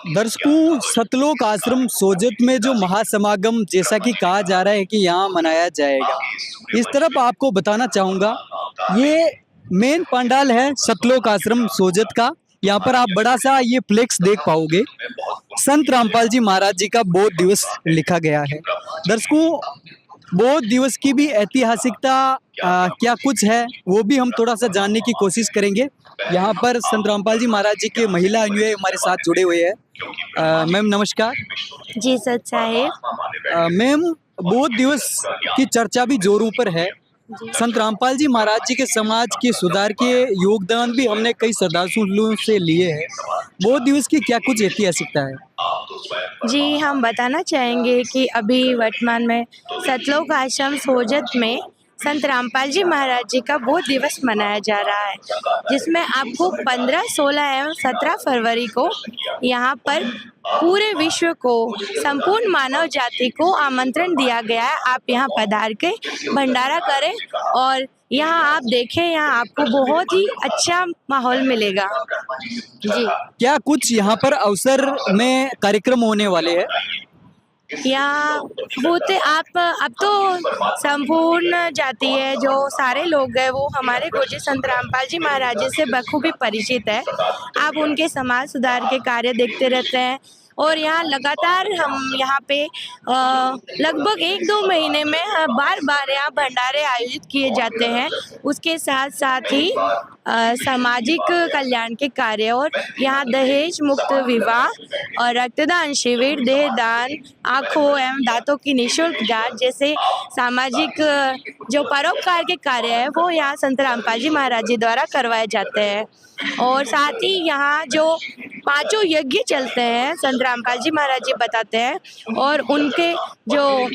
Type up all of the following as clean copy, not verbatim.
दर्शकों, सतलोक आश्रम सोजत में जो महासमागम जैसा कि कहा जा रहा है कि यहाँ मनाया जाएगा, इस तरफ आपको बताना चाहूँगा, ये मेन पंडाल है सतलोक आश्रम सोजत का। यहाँ पर आप बड़ा सा ये फ्लेक्स देख पाओगे, संत रामपाल जी महाराज जी का बोध दिवस लिखा गया है। दर्शकों, बोध दिवस की भी ऐतिहासिकता क्या कुछ है, वो भी हम थोड़ा सा जानने की कोशिश करेंगे। यहाँ पर संत रामपाल जी महाराज जी के महिला अनुयायी हमारे साथ जुड़े हुए हैं। मैम नमस्कार। जी सच साहेब। मैम, बोध दिवस की चर्चा भी जोरों पर है। संत रामपाल जी महाराज जी के समाज के सुधार के योगदान भी हमने कई श्रद्धालुओं से लिए हैं। बोध दिवस की क्या कुछ ऐतिहासिकता है? जी, हम बताना चाहेंगे कि अभी वर्तमान में सतलोक आश्रम सोजत में संत रामपाल जी महाराज जी का बोध दिवस मनाया जा रहा है, जिसमें आपको 15, 16 एवं 17 फरवरी को यहाँ पर पूरे विश्व को, संपूर्ण मानव जाति को आमंत्रण दिया गया है। आप यहाँ पधार के भंडारा करें और यहाँ आप देखें, यहाँ आपको बहुत ही अच्छा माहौल मिलेगा। जी, क्या कुछ यहाँ पर अवसर में कार्यक्रम होने वाले हैं? यहाँ होते आप अब तो संपूर्ण जाति है, जो सारे लोग हैं वो हमारे गोजी संत रामपाल जी महाराज जी से बखूबी परिचित है। आप उनके समाज सुधार के कार्य देखते रहते हैं और यहाँ लगातार हम यहाँ पे लगभग 1-2 महीने में बार बार यहाँ भंडारे आयोजित किए जाते हैं। उसके साथ साथ ही सामाजिक कल्याण के कार्य और यहाँ दहेज मुक्त विवाह और रक्तदान शिविर, देहदान, आँखों एवं दांतों की निःशुल्क जांच जैसे सामाजिक जो परोपकार के कार्य है वो यहाँ संत रामपाल जी महाराज जी द्वारा करवाए जाते हैं। और साथ ही यहाँ जो 5 यज्ञ चलते हैं संत रामपाल जी महाराज जी बताते हैं, और उनके जो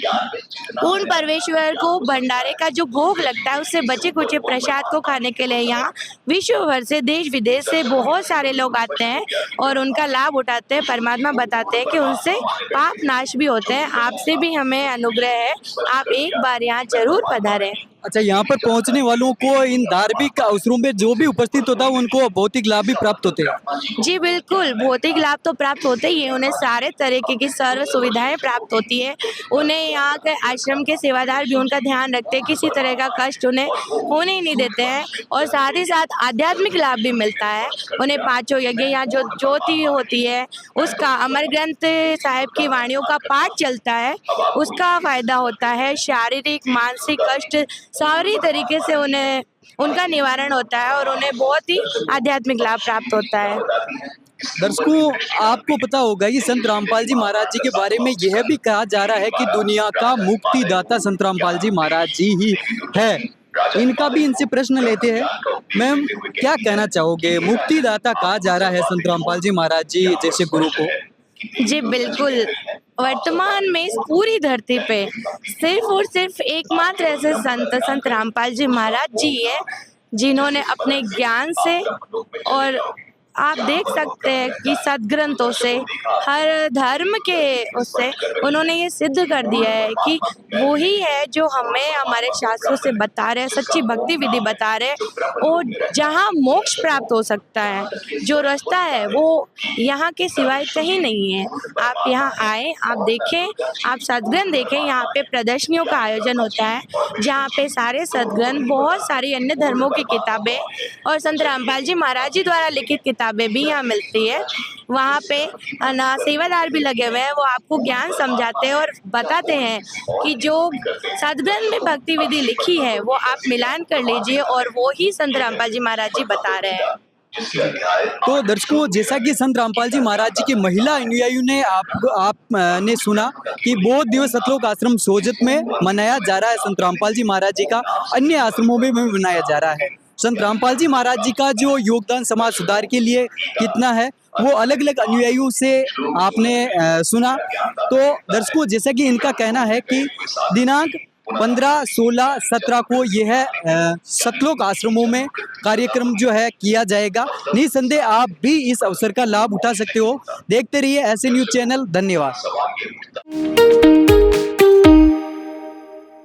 पूर्ण परमेश्वर को भंडारे का जो भोग लगता है उससे बचे कुचे प्रसाद को खाने के लिए यहाँ विश्व भर से, देश विदेश से बहुत सारे लोग आते हैं और उनका लाभ उठाते हैं। परमात्मा बताते हैं कि उनसे पाप नाश भी होते हैं। आपसे भी हमें अनुग्रह है, आप एक बार यहाँ जरूर पधारें। अच्छा, यहाँ पर पहुँचने वालों को इन धार्मिक अवसरों में जो भी उपस्थित होता है उनको भौतिक लाभ भी प्राप्त होते हैं? जी बिल्कुल, भौतिक लाभ तो प्राप्त होते ही हैं, उन्हें सारे तरीके की सर्व सुविधाएं प्राप्त होती है। उन्हें यहाँ के आश्रम के सेवादार भी उनका ध्यान रखते हैं, किसी तरह का कष्ट उन्हें होने ही नहीं देते हैं, और साथ ही साथ आध्यात्मिक लाभ भी मिलता है उन्हें। 5 यज्ञ, यहाँ जो ज्योति होती है उसका, अमर ग्रंथ साहिब की वाणियों का पाठ चलता है, उसका फायदा होता है। शारीरिक मानसिक कष्ट सारी तरीके से उन्हें उनका निवारण होता है और उन्हें बहुत ही आध्यात्मिक लाभ प्राप्त होता है। दर्शकों, आपको पता होगा कि संत रामपाल जी महाराज जी के बारे में यह भी कहा जा रहा है कि दुनिया का मुक्तिदाता संत रामपाल जी महाराज जी ही है। इनका भी इनसे प्रश्न लेते हैं। मैम, क्या कहना चाहोगे? मुक्तिदाता कहा जा रहा है संत रामपाल जी महाराज जी जैसे गुरु को। जी बिल्कुल, वर्तमान में इस पूरी धरती पे सिर्फ और सिर्फ एकमात्र ऐसे संत रामपाल जी महाराज जी है जिन्होंने अपने ज्ञान से, और आप देख सकते हैं कि सदग्रंथों से, हर धर्म के उससे उन्होंने ये सिद्ध कर दिया है कि वो ही है जो हमें हमारे शास्त्रों से बता रहे हैं, सच्ची भक्ति विधि बता रहे हैं, और जहाँ मोक्ष प्राप्त हो सकता है, जो रास्ता है वो यहाँ के सिवाय कहीं नहीं है। आप यहाँ आए, आप देखें, आप सदग्रंथ देखें। यहाँ पे प्रदर्शनियों का आयोजन होता है जहाँ पे सारे सदग्रंथ, बहुत सारी अन्य धर्मों की किताबें और संत रामपाल जी महाराज जी द्वारा लिखित किताबें भी यहाँ मिलती है। वहाँ पे सेवादार भी लगे हुए हैं, वो आपको ज्ञान समझाते हैं और बताते हैं कि जो सदग्रंथ में भक्ति विधि लिखी है वो आप मिलान कर लीजिए, और वो ही संत रामपाल जी महाराज जी बता रहे हैं। तो दर्शकों, जैसा कि संत रामपाल जी महाराज जी के महिला अनुयायियों ने आपने सुना कि बोध दिवस सतलोक आश्रम सोजत में मनाया जा रहा है। संत रामपाल जी महाराज जी का अन्य आश्रमों में भी मनाया जा रहा है। संत रामपाल जी महाराज जी का जो योगदान समाज सुधार के लिए कितना है वो अलग अलग अनुयायियों से आपने सुना। तो दर्शकों, जैसा कि इनका कहना है कि दिनांक 15, 16, 17 को यह सतलोक आश्रमों में कार्यक्रम जो है किया जाएगा। निसंदेह आप भी इस अवसर का लाभ उठा सकते हो। देखते रहिए ऐसे न्यूज़ चैनल। धन्यवाद।